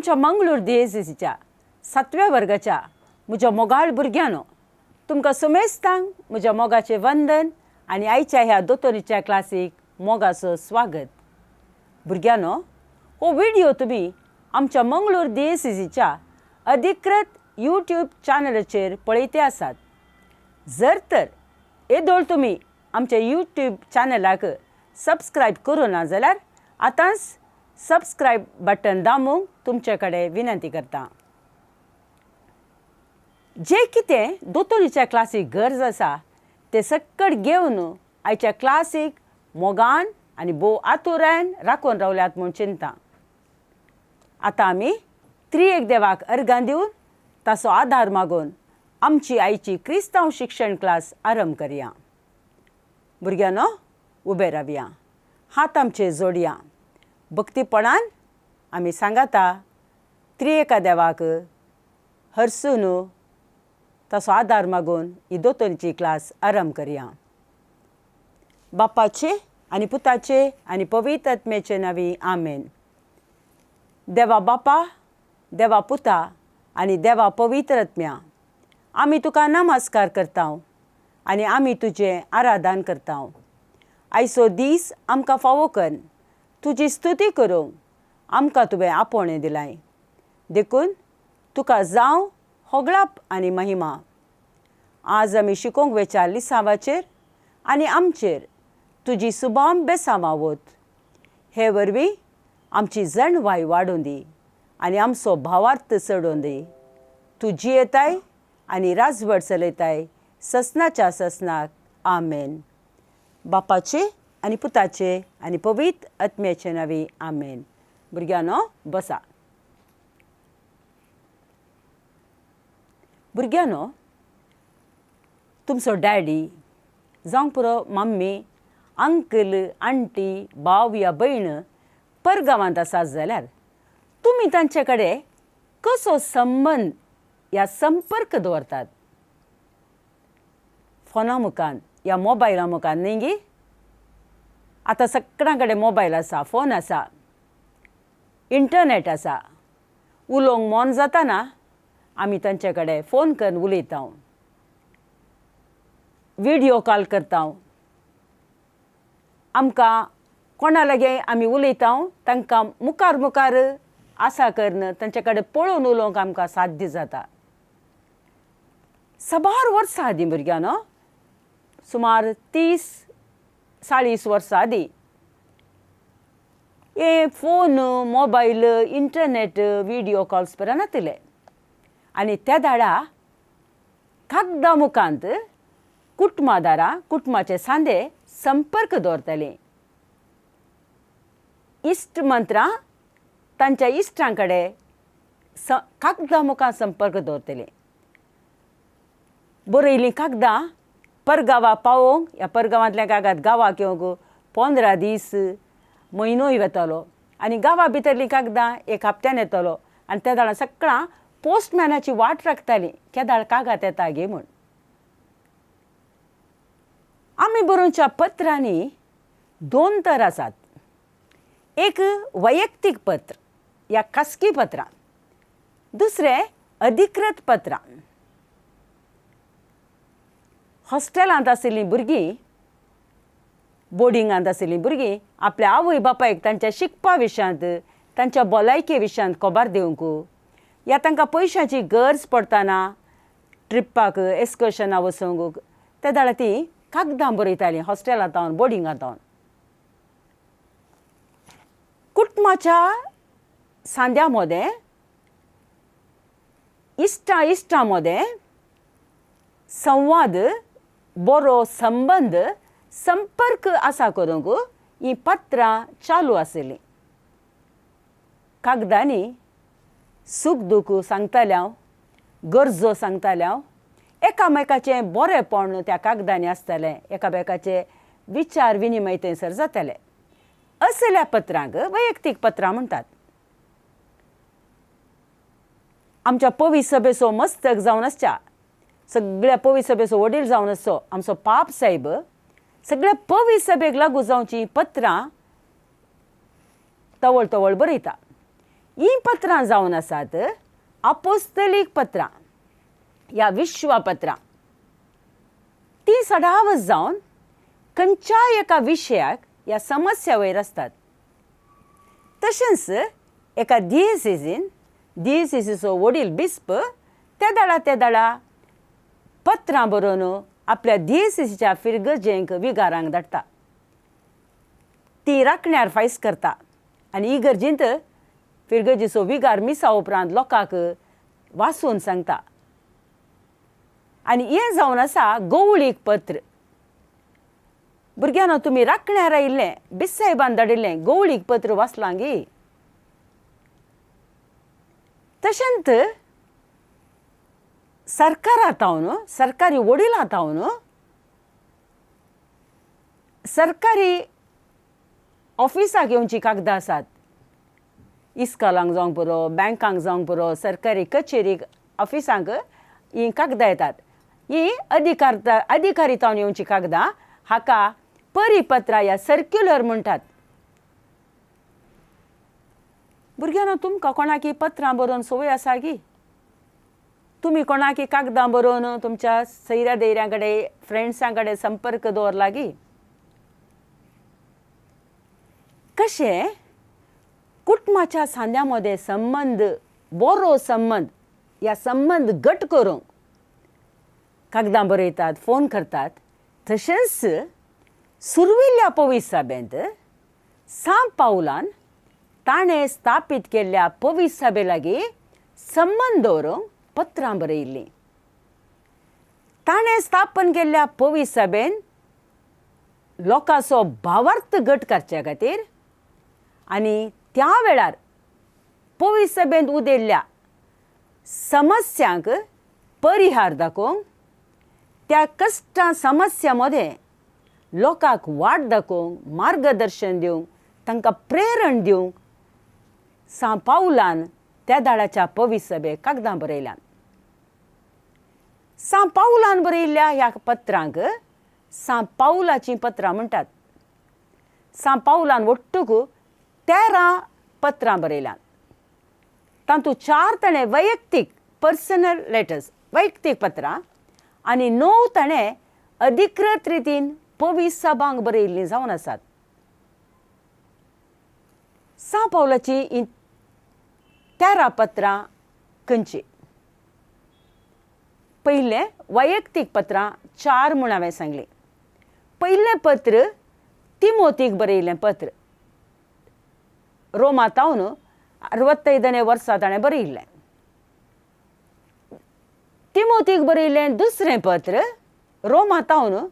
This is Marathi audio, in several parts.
आमच्या मंगळूर DSSच्या 7व्या वर्गाच्या म्हज्या मोगाळ भुरग्यांनो, तुमकां सुमेस्तांक म्हज्या मोगाचें वंदन आनी आयच्या ह्या दोतोरीच्या क्लासीक मोगाचो स्वागत. भुरग्यांनो, हो व्हिडिओ तुमी आमच्या मंगळूर DSSच्या अधिकृत यूट्यूब चॅनलाचेर पळयते आसात. जर तर येदोळ तुमी आमच्या यूट्यूब चॅनलाक सबस्क्रायब करूना जाल्यार आतांच सबस्क्रायब बटन दामूंक तुमचे कडेन विनंती करता. जे कितें दोतोरीच्या क्लासीक गरज आसा ते सकट घेवन आयच्या क्लासीक मोगान आनी भोव आतुरान राखून रावल्यात म्हूण चिंता. आतां आमी त्रियेक देवाक अर्गां दिवन ताचो आदार मागून आमची आयची क्रिस्तांव शिक्षण क्लास आरंभ करया. भुरग्यांनो, उबे रावया, हात आमचे जोडया. भक्तीपणान आमी सांगाता त्रिएका देवाक हरसून ताचो आदार मागून ही दोतोरीची क्लास आरंभ करया. बापाचे आनी पुताचे आनी पवित्र आत्म्याचे नांवी आमेन. देवा बापा, देवा पुता आनी देवा पवित्र आत्म्या, आमी तुका नमस्कार करता आनी आमी तुजें आराधन करता. आयचो दीस आमकां फावो कर, तुजी स्तुती करूंक आमकां तुवें आपोवणें दिलाय. देखून तुका जावं होगळाप आनी महिमा. आज आमी शिकोवंक वेच्या लिसांवाचेर आनी आमचेर तुजी सुबाम बेसांवां वत. हे वरवीं आमची जणवाय वाडोवन दी आनी आमचो भावार्थ चडोवन दी. तूं जियेताय आनी राजवट चलयताय ससनाच्या ससनाक. आमेन. बापाचे आनी पुताचे आनी पवित्र आत्म्याचे नांवी आमेन. भुरग्यांनो, बसा. भुरग्यांनो, तुमचो डॅडी जावं पुरो मम्मी, अंकल, आंटी, भाव या भयण परगांवांत आसात जाल्यार तुमी तांचे कडेन कसो संबंद या संपर्क दवरतात? फोना मुखार या मोबायला मुखार न्ही गे? आतां सगळ्यां कडेन मोबायल आसा, फोन आसा, इंटरनेट आसा. उलोवंक मन जाताना आमी तांचे कडेन फोन करून उलयता, व्हिडियो कॉल करता. आमकां कोणा लागीं आमी उलयता तांकां मुखार मुखार आसा करून तांचे कडेन पळोवन उलोवंक आमकां साध्य जाता. साबार वर्सां आदीं भुरग्यांनो, सुमार 30-40 वर्सां आदीं हे phone, mobile, internet, video calls बरे नासले. आनी त्या दाडा कागदां मुखांत कुटुंबादारां कुटुंबाचे सांदे संपर्क दवरतालीं. इश्ट मंत्रां तांच्या इश्टां कडेन कागदां मुखार संपर्क दवरतलीं. बरयलीं कागदां परगांवा पावोवंक ह्या परगांवांतल्या कागाद गांवाक येवंक 15 दीस, म्हयनोय वतालो. आनी गांवा भितरलीं कागदां एक हप्त्यान येतालो. आनी त्या दाडा सगळां पोस्टमॅनाची वाट राखतालीं केदाळ कागाद येता गे म्हूण. आमी बरोवच्या पत्रांनी 2 तर आसात. एक वैयक्तीक पत्र या खासगी पत्रां, दुसरें अधिकृत पत्रां. हॉस्टेलांत आशिल्लीं भुरगीं, बोर्डिंगांत आशिल्लीं भुरगीं आपल्या आवय बापायक तांच्या शिकपा विशयांत, तांच्या भलायके विशयांत खबर दिवंक या तांकां पयशांची गरज पडटाना ट्रिप्पाक, एक्सकर्शनाक वचूंक त्या दाडा तीं कागदां बरयतालीं हॉस्टेलांत वचून, बोर्डिंगांत वचून. कुटुंबाच्या सांद्या मदें, इश्टां मदें संवाद, बरो संबंद, संपर्क आसा करूंक हीं पत्रां चालू आशिल्लीं. कागदांनी सूख दूख सांगताल्या, गरजो सांगताल्या, एकामेकाचें बरेंपण त्या कागदांनी आसतालें, एकामेकाचे विचार विनिमय थंयसर जाताले. असल्या पत्रांक वैयक्तीक पत्रां म्हणटात. आमच्या पवित्र सभेचो मस्तक जावन आसच्या, सगळ्या पवित्र सभेचो वडील जावन आसचो आमचो पाप साहेब सगळ्या पवित्र सभेक लागू जावचीं पत्रां तवळ तवळ बरयता. ही पत्रां जावन आसात अपोस्तलीक पत्रां, ह्या विश्वापत्रां. ती सडावच जावन खंयच्याय एका विशयाक ह्या समस्या वयर आसतात. तशेंच एका डिएसीसीचो वडील बिस्प त्या दाडा पत्रां बरोवन आपल्या डिएसीसीच्या फिरगजेंक विगारांक धाडटा. ती राखण्यार फायस करता आनी इगर्जींत फिरगजीचो विगार मिसा उपरांत लोकांक वाचून सांगता. आनी हें जावन आसा गवळीक पत्र. भुरग्यांनो, तुमी राखण्यार आयिल्लें बिसायबान धाडिल्लें गवळीक पत्र वाचलां गे. तशेंच सरकारांतावन सरकारी वडिलांतावन सरकारी ऑफिसाक येवची कागदां आसात. इस्कॉलांक जावंक पुरो, बँकांक जावंक पुरो, सरकारी कचेरीक ऑफिसांक ही कागदां येतात. ही अधिकारितावन येवची कागदां हाका परिपत्रां या सर्क्युलर म्हणटात. भुरग्यांनो, तुमकां कोणाकी पत्रां बरोवन संवय आसा गी? तुमी कोणाकी कागदां बरोवन तुमच्या सैऱ्या दैऱ्यां कडेन, फ्रेंड्सां कडेन संपर्क दवरला गी? कशें कुटुंबाच्या सांद्यामध्ये संबंद, बरो संबंद, ह्या संबंद घट करूंक कागदां बरयतात, फोन करतात. तशेंच सुरविल्ल्या पवित्र सभेंत सांत पावलान ताणें स्थापीत केल्ल्या पवित्र सभे लागीं संबंद दवरूंक पत्रां बरयिल्लीं. ताणें स्थापन केल्ल्या पवित्र सभेन लोकांचो भावार्थ घट करचे खातीर आनी त्या वेळार पवित्र सभेंत उदेल्ल्या समस्यांक परिहार दाखोवंक, त्या कश्टां समस्या मदें लोकांक वाट दाखोवंक, मार्गदर्शन दिवंक, तांकां प्रेरण दिवंक सांत पावलान त्या दाडाच्या पवित्र सभेक कागदां बरयल्यात. सांत पावलान बरयल्ल्या ह्या पत्रांक सांत पावलाचीं पत्रां म्हणटात. सांत पावलान वट्टूक 13 पत्रां बरयल्यात. तातूंत 4 ताणें वैयक्तीक पर्सनल लेटर्स, वैयक्तीक पत्रां, आनी 9 ताणें अधिकृत रितीन पवित्र सभांक बरयिल्लीं जावन आसात. सांत पावलाची 13 पत्रां खंयची? पयलें वैयक्तीक पत्रां 4 म्हूण हांवें सांगलें. पयलें पत्र तिमोथीक बरयल्लें पत्र. रोमांतावन 65 वर्सां ताणें बरयल्लें. तिमोथीक बरयल्लें दुसरें पत्र रोमांतावन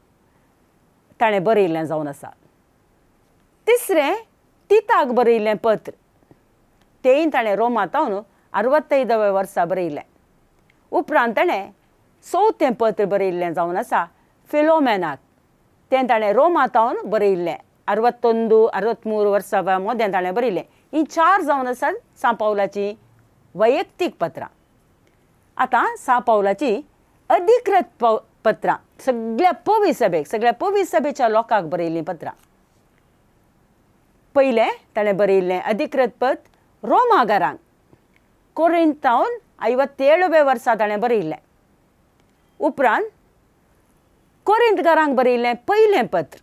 ताणें बरयल्लें जावन आसा. तिसरें तिताक बरयल्लें पत्र, तेंय ताणें रोमांतावन 65 वर्सां बरयल्लें. उपरांत ताणें 4थें पत्र बरयल्लें जावन आसा फिलोमेनाक. तें ताणें रोमांतावन बरयल्लें 61-63 वर्सां मदें ताणें बरयल्लें. ही 4 जावन आसात सांत पावलाची वैयक्तीक पत्रां. आतां सांत पावलाची अधिकृत पत्रां, सगळ्या पवित्र सभेच्या लोकांक बरयल्लीं पत्रां. पयलें ताणें बरयल्लें अधिकृत पत्र रोमा घरांक. कोरिंतावन 57 वर्सां ताणें बरयल्लें. उपरांत कोरिंत घरांक बरयल्लें पयलें पत्र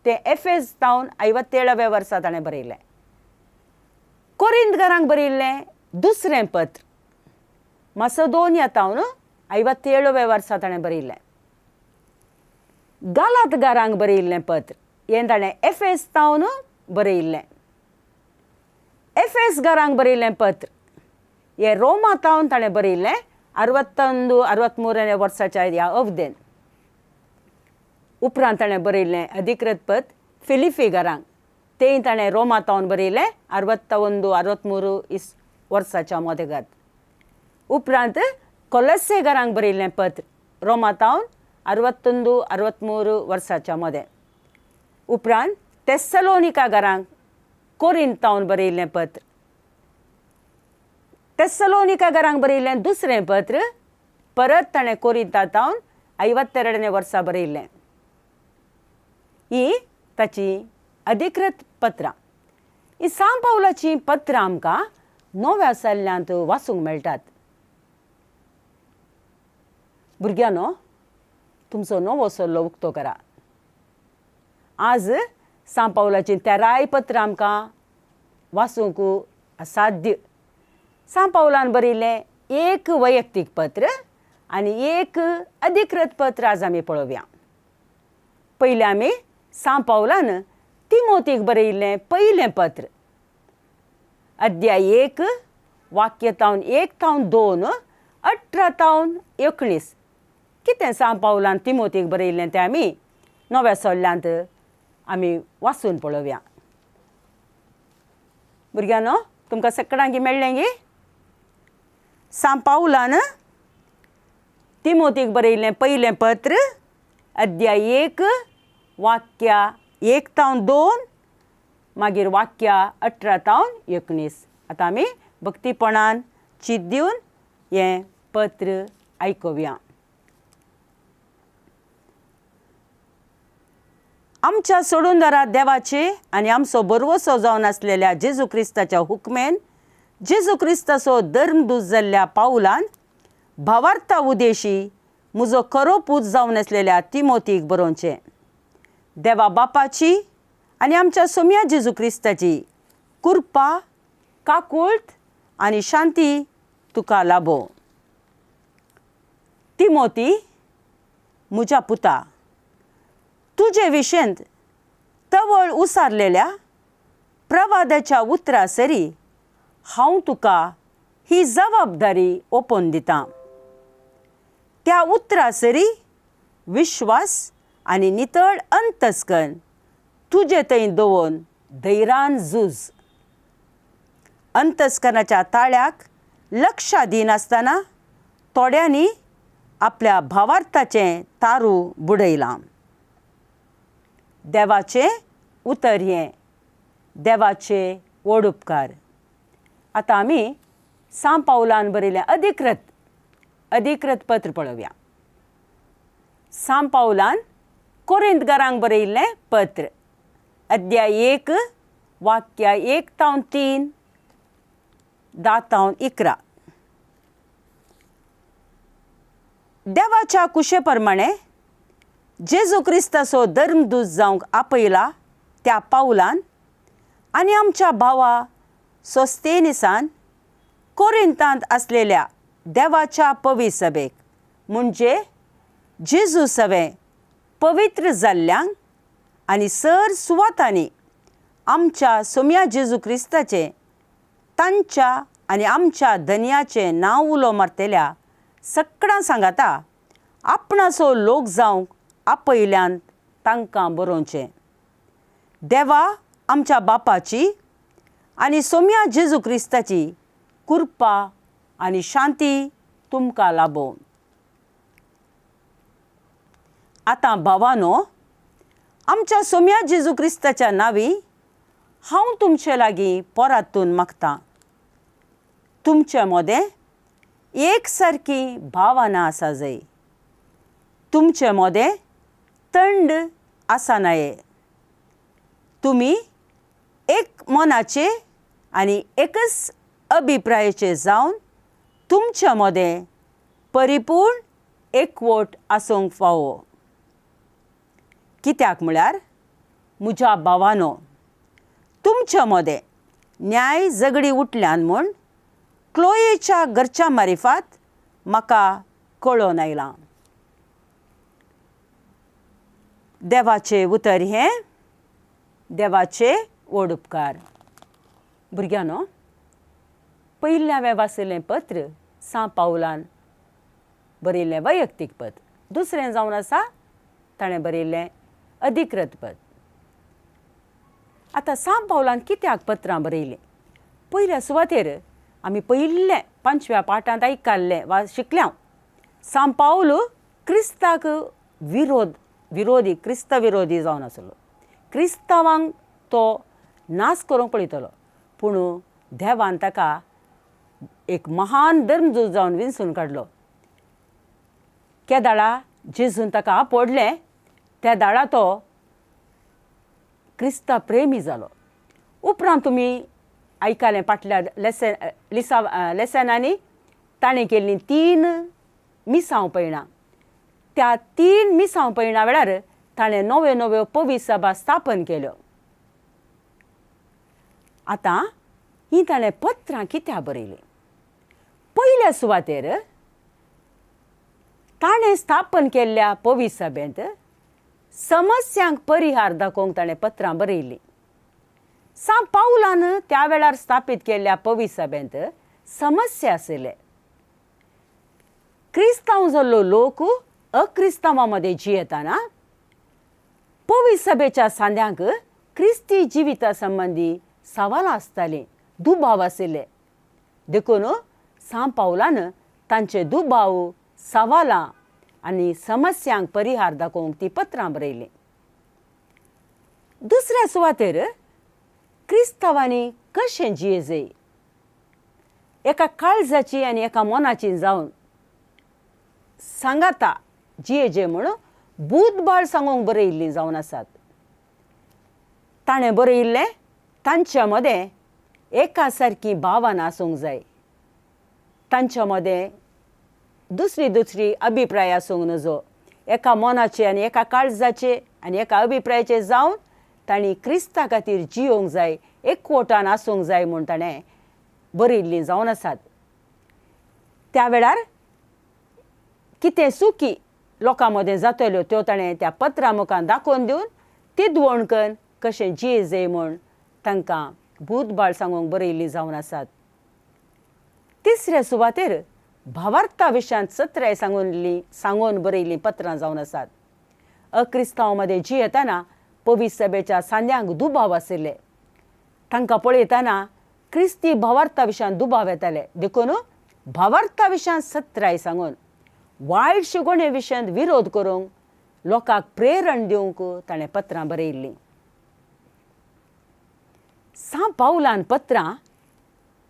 तें एफेस तावन 57 वर्सां ताणें बरयल्लें. कोरिंत घरांक बरयल्लें दुसरें पत्र मासेदोनिया तावन 57 वर्सां ताणें बरयल्लें. गालात घरांक बरयल्लें पत्र हें ताणें एफेस तावन बरयल्लें. एफेस घरांक बरयल्लें पत्र हें रोमा तावन ताणें बरयल्लें 61-63 वर्साच्या ह्या अवधेन. उपरांत ताणें बरयल्लें अधिकृत पत्र फिलिपी घरांक. तें ताणें रोमा तावन बरयल्लें 61-63 वर्साच्या मदेगात. उपरांत कोलसे घरांक बरयल्लें पत्र रोमा तावन 61-63 वर्साच्या मदें. उपरांत तेस्सलोनिका घरांक कोरिंत तावन बरयल्लें पत्र. तेस्सलोनिका घरांक बरयल्लें दुसरें पत्र परत ताणें कोरिंता तावन 52 वर्सां बरयल्लें. ही ताची अधिकृत पत्रां. ही सांत पावलाची पत्रां आमकां नव्या साल्ल्यांत वाचूंक मेळटात. भुरग्यांनो, तुमचो नवो सल्लो उक्तो करा. आज सांत पावलाची 13 पत्र आमकां वाचूंक साध्य. सांत पावलान बरयल्लें एक वैयक्तीक पत्र आनी एक अधिकृत पत्र आज आमी पळोवया. पयलीं आमी सांत पावलान तिमोथीक बरयल्लें पयलें पत्र, अध्याय 1 वाक्य 1 ते 2, 18 ते 19. कितें सांत पावलान तिमोथीक बरयल्लें तें आमी नव्या सल्ल्यांत आमी वाचून पळोवया. भुरग्यांनो, तुमकां सगळ्यांक मेळ्ळें गे? सांत पावलान तिमोथीक बरयल्लें पयलें पत्र, अध्याय 1 वाक्य 1 ते 2, मागीर वाक्य 18 ते 19. आतां आमी भक्तीपणान चित दिवन हें पत्र आयकुया. आमच्या सोडूनदारा देवाचे आनी आमचो बरवसो जावन आसलेल्या जेजू क्रिस्ताच्या हुकमेन जेजू क्रिस्ताचो धर्मदूत जाल्ल्या पावलान भावार्था उदेशी म्हजो खरो पूत जावन आसलेल्या तिमोथीक बरोवचें. देवा बापाची आनी आमच्या सोम्या जेजू क्रिस्ताची कृपा, काकूळट आनी शांती तुका लाभो. तिमोथी, म्हज्या पुता, तुजे विशेंत तवळ उसारलेल्या प्रवादाच्या उतरा सरी हांव तुका ही जबाबदारी ओपोवन दितां. त्या उतरा सरी विश्वास आनी नितळ अंतस्कन तुजे थंय दवरून धैर्यान झूज. अंतस्कनाच्या ताळ्याक लक्ष दिनासतना थोड्यांनी आपल्या भावार्थाचें तारू बुडयलां. देवाचें उतर हें, देवाचे व्हड उपकार. आतां आमी सांत पावलान बरयलें अधिकृत पत्र पळोवया. सांत पावलान कोरिंथकारांक बरयल्लें पत्र, अध्याय 1 वाक्य 1 ते 3, 10 ते 11. देवाच्या कुशे प्रमाणे जेजू क्रिस्ताचो धर्मदूत जावंक आपयला त्या पावलान आनी आमच्या भावा सोस्तेनिसान कोरिंतांत आसलेल्या देवाच्या पवित्र सभेक, म्हणजे जेजू सवे पवित्र जाल्ल्यांक आनी सर सुवातांनी आमच्या सोम्या जेजू क्रिस्ताचें तांच्या आनी आमच्या धन्याचें नांव उलो मारतेल्या सगळ्यां सांगाता आपणाचो लोक जावंक आपयल्यांत तांकां बरोवचें. देवा आमच्या बापाची आनी सोम्या जेजू क्रिस्ताची कृपा आनी शांती तुमकां लाभो. आतां भावांनो, आमच्या सोम्या जेजू क्रिस्ताच्या नांवी हांव तुमचे लागीं पोरातून मागतां. तुमचे मोदें एक सारकी भावना आसा जाय. तुमचे मोदें थंड आसनाये. तुमी एक मनाचे आनी एकच अभिप्रायाचे जावन तुमचे मोदें परिपूर्ण एकवट आसूंक फावो. कित्याक म्हळ्यार म्हज्या भावांनो, तुमचे मोदें न्याय झगडी उठल्यान म्हूण क्लोयेच्या घरच्या मारिफात म्हाका कळोवन आयलां. देवाचें उतर हें, देवाचे व्हड उपकार. भुरग्यांनो, पयलें हांवें वाचलें पत्र सांत पावलान बरयल्लें वैयक्तीक पत्र. दुसरें जावन आसा ताणें बरयल्लें अधिकृत पत्र. आतां सांत पावलान कित्याक पत्रां बरयलीं? पयल्या सुवातेर आमी पयिल्लें 5व्या पाठांत आयकल्लें वा शिकल्या. सांत पावल क्रिस्ताक विरोधी क्रिस्त विरोधी जावन आसलो. क्रिस्तांवांक तो नाश करूंक पळयतलो, पूण देवान ताका एक महान धर्मदूत जावन विंचून काडलो. केदाळा जेजून ताका आपडलें, त्या दाळा तो क्रिस्ता प्रेमी जालो. उपरांत तुमी आयकलें फाटल्या लेसनांनी ताणें केल्लीं 3 मिसांव पयणां. त्या 3 मिसांव पयणां वेळार ताणें नव्यो नव्यो पवित्र सभा स्थापन केल्यो. आतां ही ताणें पत्रां कित्याक बरयलीं? पयल्या सुवातेर ताणें स्थापन केल्ल्या पवित्र सभेंत समस्यांक परिहार दाखोवंक ताणें पत्रां बरयलीं. सांत पावलान त्या वेळार स्थापीत केल्ल्या पवित्र सभेंत समस्या आशिल्ले. क्रिस्तांव जाल्लो लोक अक्रिस्तांवां मदें जियेताना पवित्र सभेच्या सांद्यांक क्रिस्ती जिविता संबंदी सवालां आसतालीं, दुबाव आशिल्ले. देखून सांत पावलान तांचे दुबाव, सवालां आनी समस्यांक परिहार दाखोवंक ती पत्रां बरयलीं. दुसऱ्या सुवातेर क्रिस्तांवांनी कशें जियेजय एका काळजाची आनी एका मनाची जावन सांगाता जियेजे म्हणून बुधबाळ सांगूंक बरयल्लीं जावन आसात. ताणें बरयल्लें तांच्या मदें एका सारकी भावना आसूंक जाय. तांच्या मदें दुसरी दुसरी अभिप्राय आसूंक नजो. एका मनाचे आनी एका काळजाचे आनी एका अभिप्रायाचे जावन तांणी क्रिस्ता खातीर जियोंक जाय, एकवटान आसूंक जाय म्हूण ताणें बरयल्लीं जावन आसात. त्या वेळार कितें सुखी लोकां मदें जातल्यो त्यो ताणें त्या पत्रां मुखार दाखोवन दिवन तिदवणकन कशें जियेजय म्हूण तांकां बुधबाळ सांगूंक बरयल्लीं जावन आसात. तिसऱ्या सुवातेर भावार्था विशयांत सत्राय सांगून बरयल्लीं पत्रां जावन आसात. अक्रिस्तांव मदें जियेताना पवित्र सभेच्या सांद्यांक दुबाव आशिल्ले. तांकां पळयताना क्रिस्ती भावार्था विशयांत दुबाव येताले. देखून भावार्था विशयांत सत्राय सांगून वायट शिगोणे विशयांत विरोध करूंक लोकांक प्रेरण दिवंक ताणें पत्रां बरयल्लीं. सांत पावलान पत्रां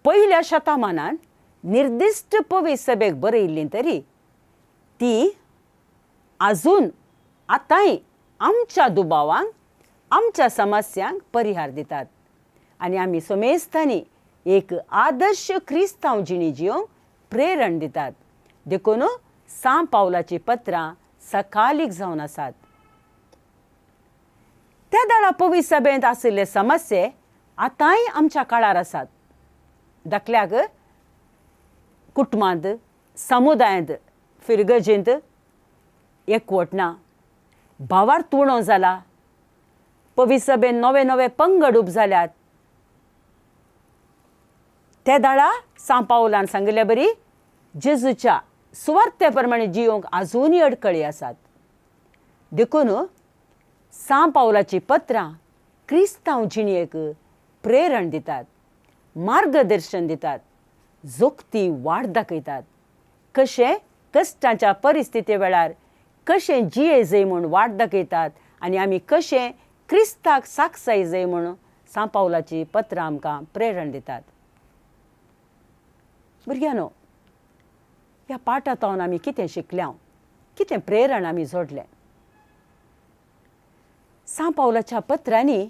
पयल्या शतमानांत निर्दिश्ट पवित्र सभेक बरयल्लीं तरी ती आजून आतांय आमच्या दुबावांक, आमच्या समस्यांक परिहार दितात आनी आमी समेस्तांनी एक आदर्श क्रिस्तांव जिणी जियोंक प्रेरण दितात. देखून सांत पावलाची पत्रां सकालीक जावन आसात. त्या दाळा पवित्र सभेंत आशिल्ले समस्ये आतांय आमच्या काळार आसात. दाखल्याक कुटुंबांत, समुदायांत, फिरगजेंत एकवट ना, भावार्थ उणो जाला, पवित्र सभेन नवे नवे पंगड उब जाल्यात. त्या दाळा सांत पावलान सांगिल्ले बरी जेजूच्या सुवार्थे प्रमाणे जियोंक आजुनूय अडखळी आसात. देखून सांत पावलाची पत्रां क्रिस्तांव जिणेक प्रेरण दितात, मार्गदर्शन दितात, जोखती वाट दाखयतात. कशें कश्टाच्या परिस्थिती वेळार कशें जियेजय म्हूण वाट दाखयतात आनी आमी कशें क्रिस्ताक साक्षाय जाय म्हूण सांत पावलाची पत्रां आमकां प्रेरण दितात. भुरग्यांनो, ह्या पाठांतल्यान आमी कितें शिकल्या, कितें प्रेरण आमी जोडलें? सांत पावलाच्या पत्रांनी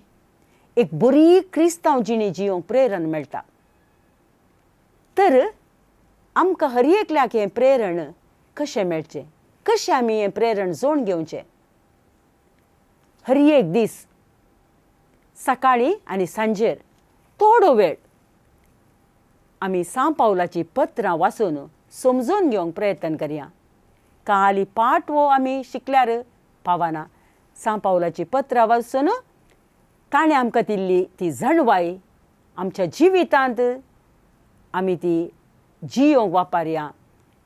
एक बरी क्रिस्तांव जिणी जियोंक प्रेरण मेळटा. तर आमकां हर एकल्याक हें प्रेरण कशें मेळचें, कशें आमी हें प्रेरण जोडून घेवचें? हर एक दीस सकाळीं आनी सांजेर थोडो वेळ आमी सांत पावलाची पत्रां वाचून समजून घेवंक प्रयत्न करया. खाली पाठ वो आमी शिकल्यार पावना. सांत पावलाची पत्रां वाचून ताणें आमकां दिल्ली ती जणवाय आमच्या जिवितांत आमी ती जियोंक वापरया.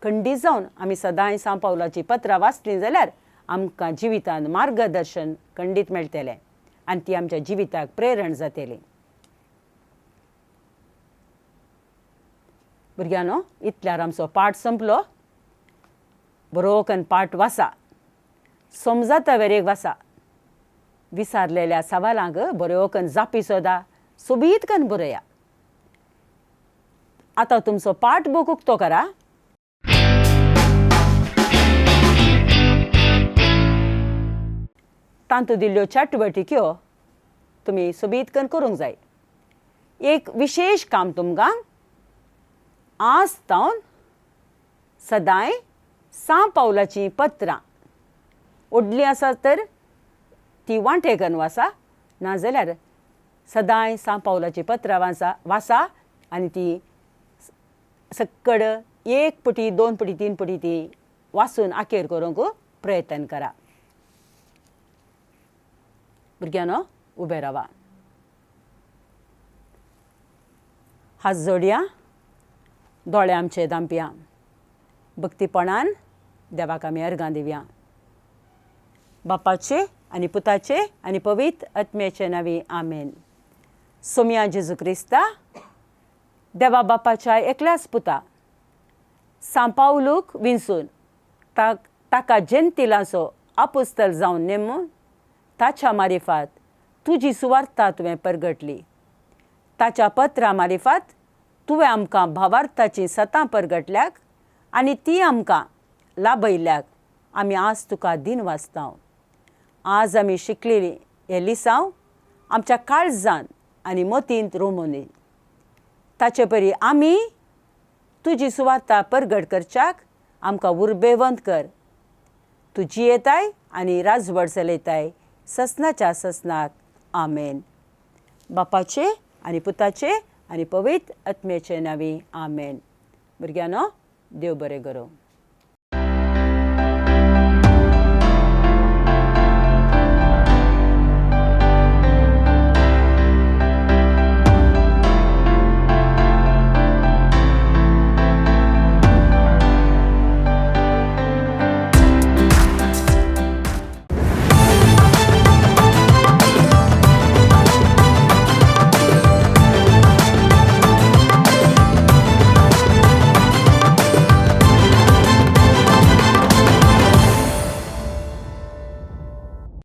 खंडीत जावन आमी सदांय सांत पावलाची पत्रां वाचलीं जाल्यार आमकां जिवितांत मार्गदर्शन खंडीत मेळटलें आनी ती आमच्या जिविताक प्रेरण जातली. भुरग्यांनो, इतल्यार आमचो पाठ संपलो. बरो करून पाठ वाचा, समजता वेरेक वाचा. विसारलेल्या सवालांक बऱ्यो करून जापी सोदा सोबीत करून बरया. आतां तुमचो पाठ बूक उक्तो करा. तांतू दिल्ल्यो चटवटिक्यो तुमी सोबीत करून करूंक जाय. एक विशेष काम तुमकां आज तावन सदांय सांव पावलाची पत्रां ओडली आसा तर ती वांटेकन वाचा, नाजाल्यार सदांय सांव पावलाची पत्रां वाचा आनी ती सक्कड 1 पुटी 2 पुटी 3 पुटी ती वाचून आखेर करूंक प्रयत्न करा. भुरग्यांनो, उबे रावा. हात जोडया, दोळे आमचे धांपया. भक्तीपणान देवाक आमी अर्गां दिवया. बापाचे आनी पुताचे आनी पवित्र आत्म्याचे नांवी आमेन. सोम्या जेजू क्रिस्ता, देवा बापाच्या एकल्याच पुता सांव पावलूक विंचून ताका जेंतिलांचो आपोस्तल जावन नेमून ताच्या मारिफात तुजी सुवार्ता तुवें परगटली. ताच्या पत्रा मारिफात तुवें आमकां भावार्थाची सतां परगटल्याक आनी ती आमकां लाभयल्याक आमी आज तुका दिन वाचतांव. आज आमी शिकलेली हे लिसांव आमच्या काळजान आनी मतींत रोमून दी. ताचे परी आमी तुजी सुवार्ता परगट करच्याक आमकां उर्बेवंत कर. तूं जियेताय आनी राजवट चलयताय ससनाच्या ससनाक. आमेन. बापाचे आनी पुताचे आनी पवित्र आत्म्याचे नांवी आमेन. भुरग्यांनो, देव बरें करूं.